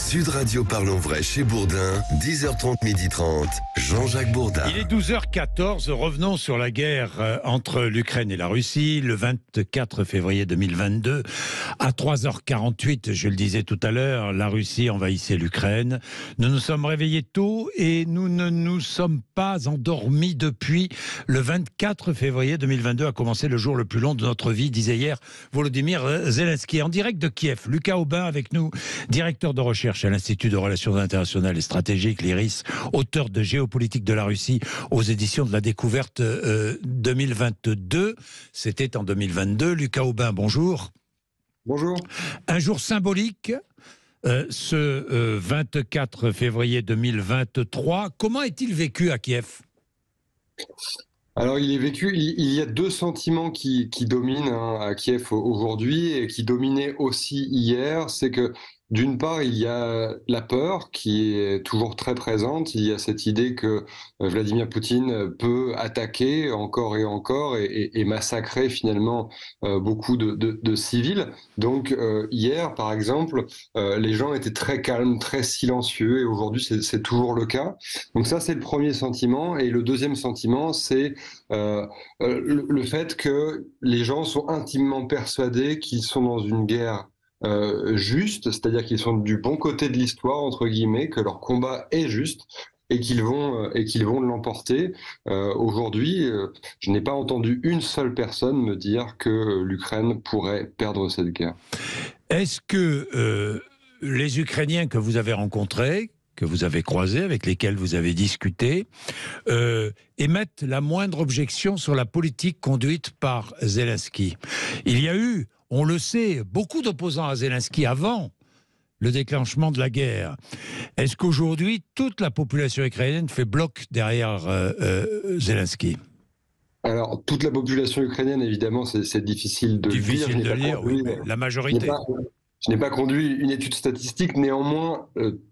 Sud Radio Parlons Vrai chez Bourdin, 10h30, 12h30, Jean-Jacques Bourdin. Il est 12h14, revenons sur la guerre entre l'Ukraine et la Russie, le 24 février 2022. À 3h48, je le disais tout à l'heure, la Russie envahissait l'Ukraine. Nous nous sommes réveillés tôt et nous ne nous sommes pas endormis depuis. Le 24 février 2022 a commencé le jour le plus long de notre vie, disait hier Volodymyr Zelensky. En direct de Kiev, Lucas Aubin avec nous, directeur de recherche à l'Institut de Relations internationales et stratégiques, l'IRIS, auteur de Géopolitique de la Russie aux éditions de la Découverte 2022. C'était en 2022. Lucas Aubin, bonjour. Bonjour. Un jour symbolique, ce 24 février 2023. Comment est-il vécu à Kiev ? Alors, il y a deux sentiments qui dominent à Kiev aujourd'hui et qui dominaient aussi hier. C'est que, d'une part, il y a la peur qui est toujours très présente. Il y a cette idée que Vladimir Poutine peut attaquer encore et massacrer finalement beaucoup de civils. Donc, hier, par exemple, les gens étaient très calmes, très silencieux, et aujourd'hui, c'est toujours le cas. Donc ça, c'est le premier sentiment. Et le deuxième sentiment, c'est le fait que les gens sont intimement persuadés qu'ils sont dans une guerre juste, c'est-à-dire qu'ils sont du bon côté de l'histoire, entre guillemets, que leur combat est juste et qu'ils vont l'emporter. Aujourd'hui, je n'ai pas entendu une seule personne me dire que l'Ukraine pourrait perdre cette guerre. Est-ce que les Ukrainiens que vous avez rencontrés, que vous avez croisés, avec lesquels vous avez discuté, émettent la moindre objection sur la politique conduite par Zelensky? Il y a eu, on le sait, beaucoup d'opposants à Zelensky avant le déclenchement de la guerre. Est-ce qu'aujourd'hui, toute la population ukrainienne fait bloc derrière Zelensky ? Alors, toute la population ukrainienne, évidemment, c'est difficile de lire, oui, mais la majorité. Je n'ai pas conduit une étude statistique, néanmoins,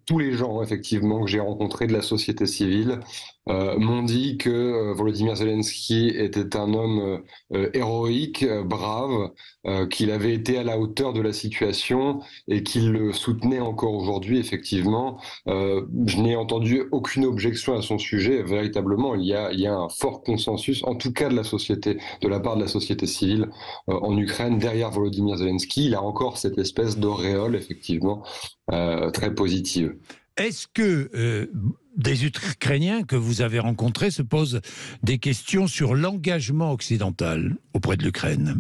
tous les gens, effectivement, que j'ai rencontrés de la société civile m'ont dit que Volodymyr Zelensky était un homme héroïque, brave, qu'il avait été à la hauteur de la situation et qu'il le soutenait encore aujourd'hui, effectivement. Je n'ai entendu aucune objection à son sujet. Véritablement, il y a un fort consensus, en tout cas de la part de la société civile en Ukraine, derrière Volodymyr Zelensky. Il a encore cette espèce d'auréole, effectivement, très positive. Est-ce que des Ukrainiens que vous avez rencontrés se posent des questions sur l'engagement occidental auprès de l'Ukraine ?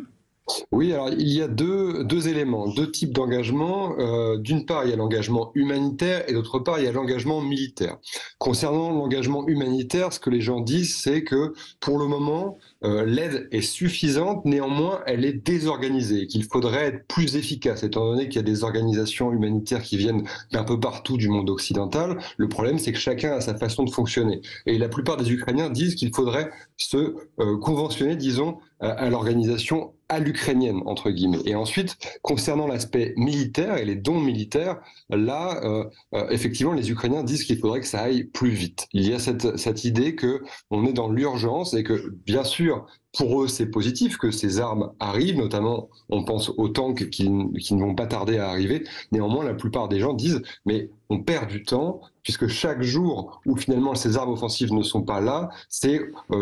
Oui, alors il y a deux éléments, deux types d'engagement. D'une part, il y a l'engagement humanitaire et d'autre part, il y a l'engagement militaire. Concernant l'engagement humanitaire, ce que les gens disent, c'est que pour le moment, l'aide est suffisante, néanmoins, elle est désorganisée et qu'il faudrait être plus efficace, étant donné qu'il y a des organisations humanitaires qui viennent d'un peu partout du monde occidental. Le problème, c'est que chacun a sa façon de fonctionner. Et la plupart des Ukrainiens disent qu'il faudrait se conventionner, disons, à l'organisation à l'ukrainienne, entre guillemets. Et ensuite, concernant l'aspect militaire et les dons militaires, là, effectivement, les Ukrainiens disent qu'il faudrait que ça aille plus vite. Il y a cette idée qu'on est dans l'urgence et que, bien sûr, pour eux, c'est positif que ces armes arrivent, notamment, on pense aux tanks qui ne vont pas tarder à arriver. Néanmoins, la plupart des gens disent, mais on perd du temps, puisque chaque jour où finalement ces armes offensives ne sont pas là, c'est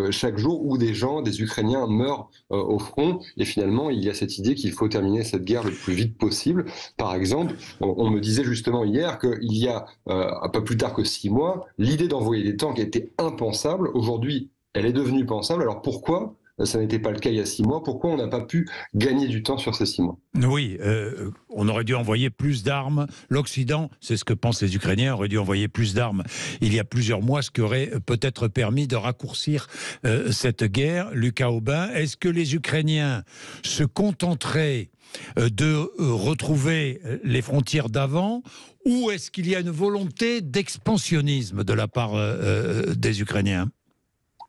chaque jour où des Ukrainiens meurent au front. Et finalement, il y a cette idée qu'il faut terminer cette guerre le plus vite possible. Par exemple, on me disait justement hier qu'il y a pas plus tard que 6 mois, l'idée d'envoyer des tanks était impensable. Aujourd'hui, elle est devenue pensable. Alors pourquoi ça n'était pas le cas il y a 6 mois? Pourquoi on n'a pas pu gagner du temps sur ces 6 mois? Oui, on aurait dû envoyer plus d'armes. L'Occident, c'est ce que pensent les Ukrainiens, aurait dû envoyer plus d'armes il y a plusieurs mois, ce qui aurait peut-être permis de raccourcir cette guerre. Lucas Aubin, est-ce que les Ukrainiens se contenteraient de retrouver les frontières d'avant, ou est-ce qu'il y a une volonté d'expansionnisme de la part des Ukrainiens ?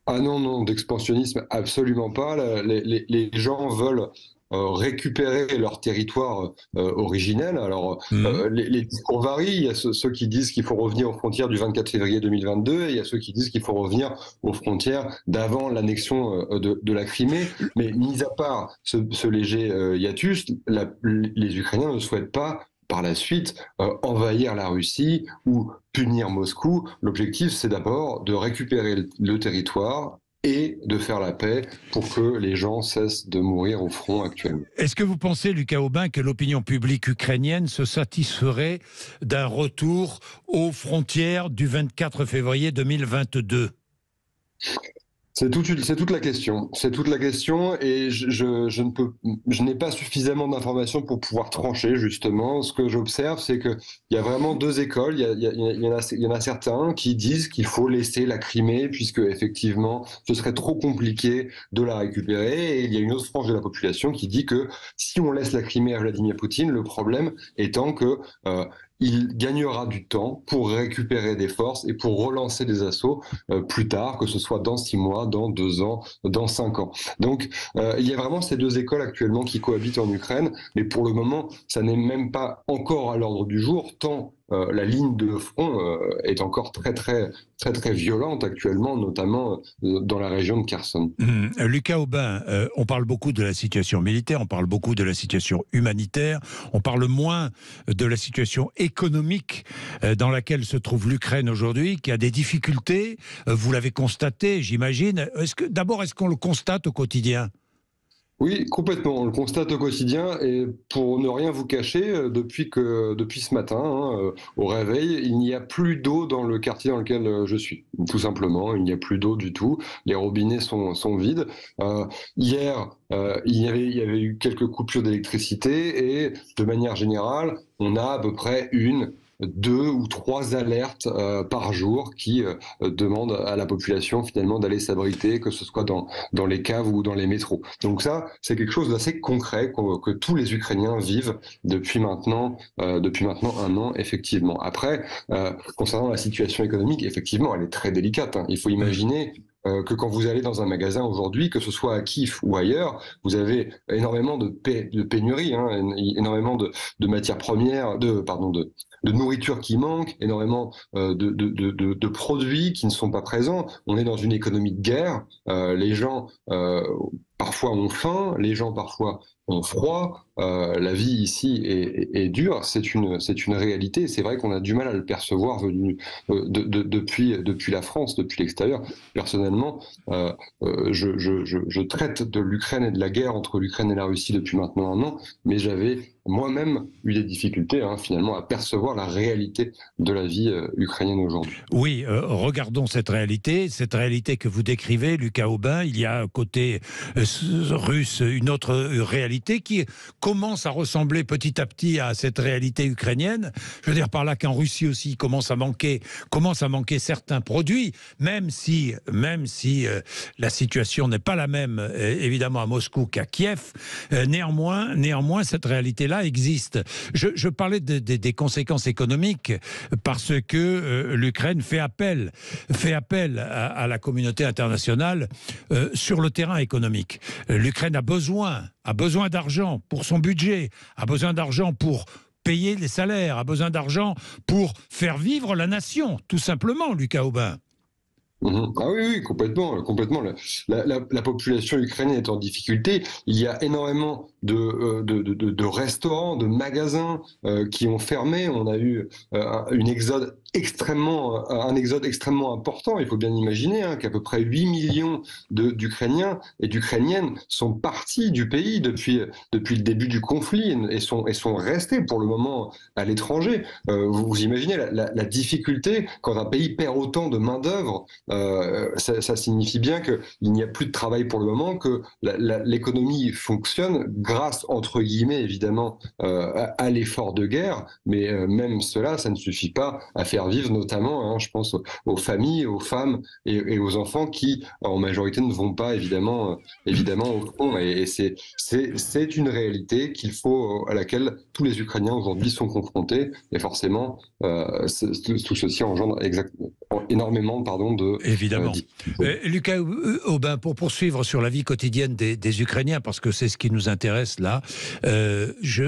Ah non, d'expansionnisme, absolument pas. Les gens veulent récupérer leur territoire originel. Alors, les discours varient. Il y a ceux qui disent qu'il faut revenir aux frontières du 24 février 2022 et il y a ceux qui disent qu'il faut revenir aux frontières d'avant l'annexion de la Crimée. Mais mis à part ce léger hiatus, les Ukrainiens ne souhaitent pas par la suite envahir la Russie ou punir Moscou. L'objectif, c'est d'abord de récupérer le territoire et de faire la paix pour que les gens cessent de mourir au front actuellement. Est-ce que vous pensez, Lucas Aubin, que l'opinion publique ukrainienne se satisferait d'un retour aux frontières du 24 février 2022 ? C'est toute la question. C'est toute la question et je n'ai pas suffisamment d'informations pour pouvoir trancher, justement. Ce que j'observe, c'est qu'il y a vraiment deux écoles. Il y en a certains qui disent qu'il faut laisser la Crimée puisque, effectivement, ce serait trop compliqué de la récupérer. Et il y a une autre frange de la population qui dit que si on laisse la Crimée à Vladimir Poutine, le problème étant que il gagnera du temps pour récupérer des forces et pour relancer des assauts plus tard, que ce soit dans 6 mois, dans 2 ans, dans 5 ans. Donc il y a vraiment ces deux écoles actuellement qui cohabitent en Ukraine, mais pour le moment, ça n'est même pas encore à l'ordre du jour, tant la ligne de front est encore très violente actuellement, notamment dans la région de Kherson. Lucas Aubin, on parle beaucoup de la situation militaire, on parle beaucoup de la situation humanitaire, on parle moins de la situation économique dans laquelle se trouve l'Ukraine aujourd'hui, qui a des difficultés. Vous l'avez constaté, j'imagine. D'abord, est-ce qu'on le constate au quotidien ? Oui, complètement. On le constate au quotidien et pour ne rien vous cacher, depuis ce matin, au réveil, il n'y a plus d'eau dans le quartier dans lequel je suis. Tout simplement, il n'y a plus d'eau du tout. Les robinets sont vides. Hier, il y avait eu quelques coupures d'électricité et de manière générale, on a à peu près 2 ou 3 alertes par jour qui demandent à la population finalement d'aller s'abriter, que ce soit dans les caves ou dans les métros. Donc ça, c'est quelque chose d'assez concret que tous les Ukrainiens vivent depuis maintenant 1 an, effectivement. Après, concernant la situation économique, effectivement, elle est très délicate. Il faut imaginer que quand vous allez dans un magasin aujourd'hui, que ce soit à Kiev ou ailleurs, vous avez énormément de pénuries, énormément de matières premières, de nourriture qui manque, énormément de produits qui ne sont pas présents. On est dans une économie de guerre. Les gens parfois ont faim, les gens parfois ont froid. La vie ici est dure. C'est une réalité. C'est vrai qu'on a du mal à le percevoir depuis la France, depuis l'extérieur. Personnellement, je traite de l'Ukraine et de la guerre entre l'Ukraine et la Russie depuis maintenant 1 an, mais j'avais moi-même eu des difficultés finalement à percevoir la réalité de la vie ukrainienne aujourd'hui. Oui, regardons cette réalité que vous décrivez, Lucas Aubin. Il y a côté russe une autre réalité qui commence à ressembler petit à petit à cette réalité ukrainienne. Je veux dire par là qu'en Russie aussi commence à manquer certains produits, même si la situation n'est pas la même évidemment à Moscou qu'à Kiev. Néanmoins cette réalité-là existe. Je parlais des conséquences économiques parce que l'Ukraine fait appel à la communauté internationale sur le terrain économique. L'Ukraine a besoin d'argent pour son budget, a besoin d'argent pour payer les salaires, a besoin d'argent pour faire vivre la nation, tout simplement, Lucas Aubin. Ah oui, complètement. La population ukrainienne est en difficulté. Il y a énormément de restaurants, de magasins qui ont fermé. On a eu un exode extrêmement important. Il faut bien imaginer qu'à peu près 8 millions d'Ukrainiens et d'Ukrainiennes sont partis du pays depuis le début du conflit et sont restés pour le moment à l'étranger. Vous imaginez la difficulté quand un pays perd autant de main-d'œuvre. Ça signifie bien qu'il n'y a plus de travail pour le moment, que l'économie fonctionne grâce, entre guillemets, évidemment, à l'effort de guerre, mais même cela, ça ne suffit pas à faire vivre, notamment, je pense aux familles, aux femmes et aux enfants qui, en majorité, ne vont pas, évidemment au front. Et c'est une réalité à laquelle tous les Ukrainiens aujourd'hui sont confrontés, et forcément, tout ceci engendre énormément de... Évidemment. Lucas Aubin, pour poursuivre sur la vie quotidienne des Ukrainiens, parce que c'est ce qui nous intéresse là, je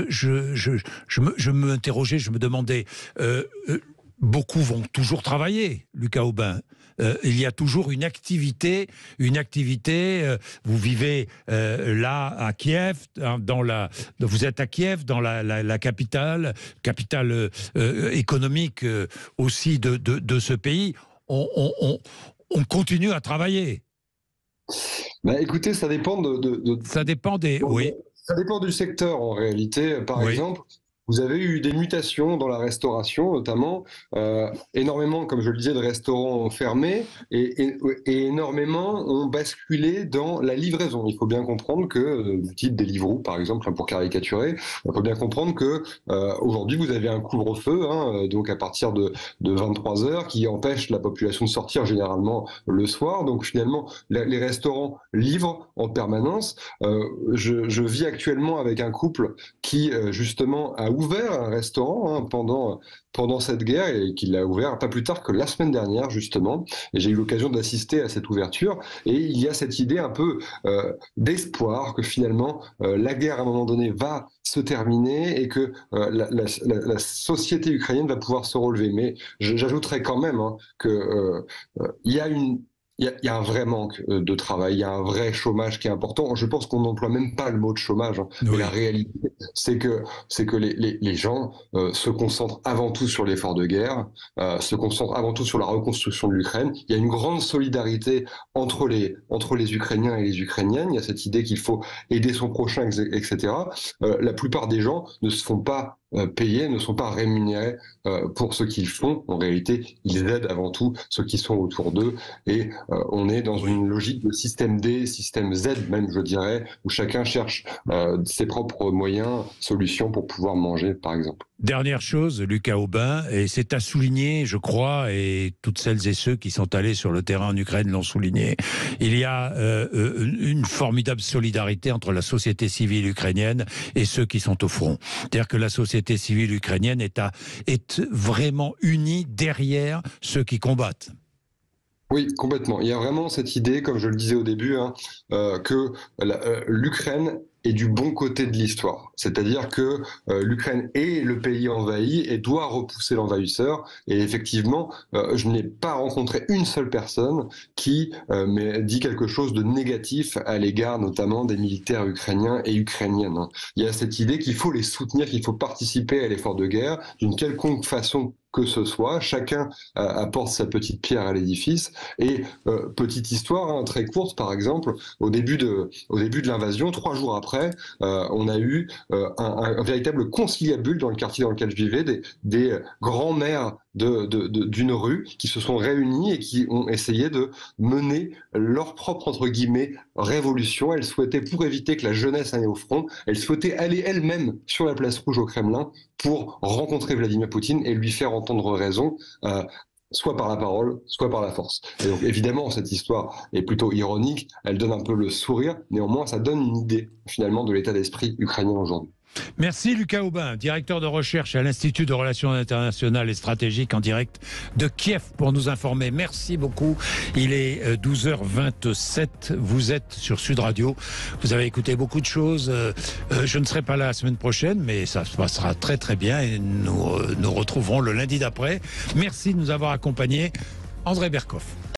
me demandais, beaucoup vont toujours travailler, Lucas Aubin. il y a toujours une activité. Vous vivez là à Kiev, vous êtes à Kiev, dans la capitale économique aussi de ce pays. On continue à travailler. Bah, écoutez, ça dépend Ça dépend oui. Ça dépend du secteur en réalité. Par exemple, vous avez eu des mutations dans la restauration, notamment énormément, comme je le disais, de restaurants ont fermé et énormément ont basculé dans la livraison. Il faut bien comprendre que, du type Deliveroo, par exemple, pour caricaturer, il faut bien comprendre que aujourd'hui vous avez un couvre-feu, donc à partir de 23 heures, qui empêche la population de sortir généralement le soir. Donc finalement, les restaurants livrent en permanence. Je vis actuellement avec un couple qui justement a ouvert un restaurant pendant cette guerre et qu'il l'a ouvert pas plus tard que la semaine dernière justement. Et j'ai eu l'occasion d'assister à cette ouverture et il y a cette idée un peu d'espoir que finalement la guerre à un moment donné va se terminer et que la société ukrainienne va pouvoir se relever. Mais j'ajouterais quand même que il y a un vrai manque de travail, il y a un vrai chômage qui est important. Je pense qu'on n'emploie même pas le mot de chômage. Oui. Mais la réalité, c'est que les gens se concentrent avant tout sur l'effort de guerre, se concentrent avant tout sur la reconstruction de l'Ukraine. Il y a une grande solidarité entre les Ukrainiens et les Ukrainiennes. Il y a cette idée qu'il faut aider son prochain, etc. La plupart des gens ne se font pas payés, ne sont pas rémunérés pour ce qu'ils font. En réalité, ils aident avant tout ceux qui sont autour d'eux et on est dans une logique de système D, système Z même, je dirais, où chacun cherche ses propres moyens, solutions pour pouvoir manger, par exemple. Dernière chose, Lucas Aubin, et c'est à souligner, je crois, et toutes celles et ceux qui sont allés sur le terrain en Ukraine l'ont souligné, il y a une formidable solidarité entre la société civile ukrainienne et ceux qui sont au front. C'est-à-dire que la société civile ukrainienne est vraiment unie derrière ceux qui combattent. Oui, complètement. Il y a vraiment cette idée, comme je le disais au début, que l'Ukraine est du bon côté de l'histoire. C'est-à-dire que l'Ukraine est le pays envahi et doit repousser l'envahisseur. Et effectivement, je n'ai pas rencontré une seule personne qui dit quelque chose de négatif à l'égard notamment des militaires ukrainiens et ukrainiennes. Il y a cette idée qu'il faut les soutenir, qu'il faut participer à l'effort de guerre d'une quelconque façon que ce soit, chacun apporte sa petite pierre à l'édifice. Et petite histoire très courte, par exemple, au début de l'invasion, 3 jours après, on a eu un véritable conciliabule dans le quartier dans lequel je vivais, des grands-mères d'une rue qui se sont réunies et qui ont essayé de mener leur propre, entre guillemets, révolution. Elles souhaitaient, pour éviter que la jeunesse aille au front, elles souhaitaient aller elles-mêmes sur la place rouge au Kremlin pour rencontrer Vladimir Poutine et lui faire entendre raison, soit par la parole, soit par la force. Et donc évidemment, cette histoire est plutôt ironique, elle donne un peu le sourire, néanmoins ça donne une idée finalement de l'état d'esprit ukrainien aujourd'hui. Merci Lucas Aubin, directeur de recherche à l'Institut de Relations internationales et stratégiques en direct de Kiev pour nous informer. Merci beaucoup. Il est 12h27. Vous êtes sur Sud Radio. Vous avez écouté beaucoup de choses. Je ne serai pas là la semaine prochaine, mais ça se passera très très bien et nous retrouverons le lundi d'après. Merci de nous avoir accompagnés. André Berkoff.